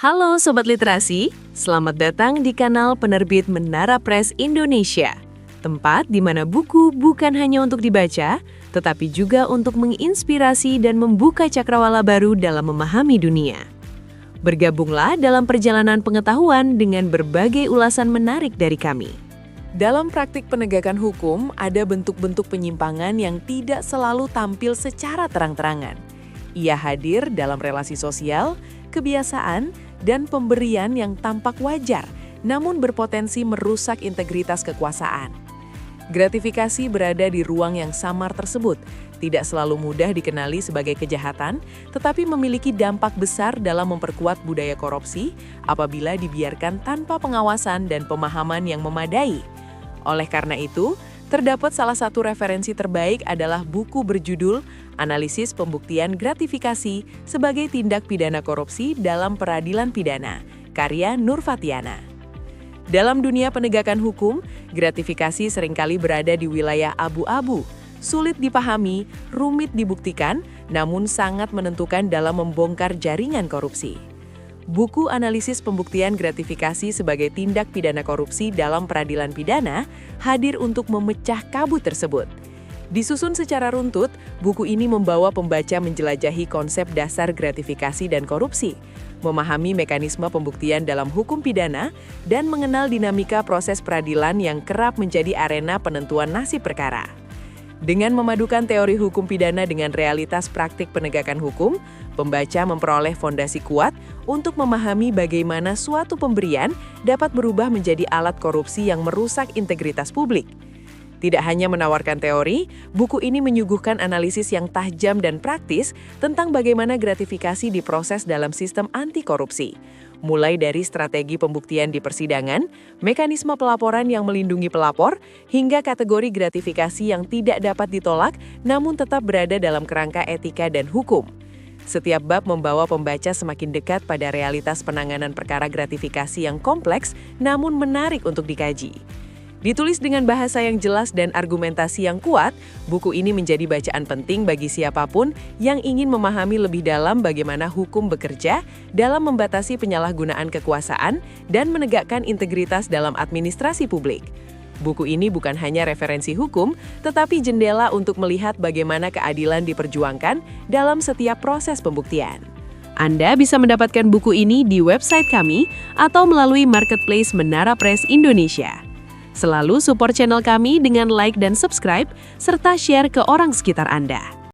Halo Sobat Literasi, selamat datang di kanal penerbit Menara Press Indonesia. Tempat di mana buku bukan hanya untuk dibaca, tetapi juga untuk menginspirasi dan membuka cakrawala baru dalam memahami dunia. Bergabunglah dalam perjalanan pengetahuan dengan berbagai ulasan menarik dari kami. Dalam praktik penegakan hukum, ada bentuk-bentuk penyimpangan yang tidak selalu tampil secara terang-terangan. Ia hadir dalam relasi sosial, kebiasaan, dan pemberian yang tampak wajar, namun berpotensi merusak integritas kekuasaan. Gratifikasi berada di ruang yang samar tersebut, tidak selalu mudah dikenali sebagai kejahatan, tetapi memiliki dampak besar dalam memperkuat budaya korupsi apabila dibiarkan tanpa pengawasan dan pemahaman yang memadai. Oleh karena itu, terdapat salah satu referensi terbaik adalah buku berjudul Analisis Pembuktian Gratifikasi sebagai Tindak Pidana Korupsi dalam Peradilan Pidana, karya Nur Fatiana. Dalam dunia penegakan hukum, gratifikasi seringkali berada di wilayah abu-abu, sulit dipahami, rumit dibuktikan, namun sangat menentukan dalam membongkar jaringan korupsi. Buku Analisis Pembuktian Gratifikasi sebagai Tindak Pidana Korupsi dalam Peradilan Pidana hadir untuk memecah kabut tersebut. Disusun secara runtut, buku ini membawa pembaca menjelajahi konsep dasar gratifikasi dan korupsi, memahami mekanisme pembuktian dalam hukum pidana, dan mengenal dinamika proses peradilan yang kerap menjadi arena penentuan nasib perkara. Dengan memadukan teori hukum pidana dengan realitas praktik penegakan hukum, pembaca memperoleh fondasi kuat untuk memahami bagaimana suatu pemberian dapat berubah menjadi alat korupsi yang merusak integritas publik. Tidak hanya menawarkan teori, buku ini menyuguhkan analisis yang tajam dan praktis tentang bagaimana gratifikasi diproses dalam sistem anti korupsi. Mulai dari strategi pembuktian di persidangan, mekanisme pelaporan yang melindungi pelapor, hingga kategori gratifikasi yang tidak dapat ditolak namun tetap berada dalam kerangka etika dan hukum. Setiap bab membawa pembaca semakin dekat pada realitas penanganan perkara gratifikasi yang kompleks namun menarik untuk dikaji. Ditulis dengan bahasa yang jelas dan argumentasi yang kuat, buku ini menjadi bacaan penting bagi siapapun yang ingin memahami lebih dalam bagaimana hukum bekerja dalam membatasi penyalahgunaan kekuasaan dan menegakkan integritas dalam administrasi publik. Buku ini bukan hanya referensi hukum, tetapi jendela untuk melihat bagaimana keadilan diperjuangkan dalam setiap proses pembuktian. Anda bisa mendapatkan buku ini di website kami atau melalui marketplace Menara Press Indonesia. Selalu support channel kami dengan like dan subscribe, serta share ke orang sekitar Anda.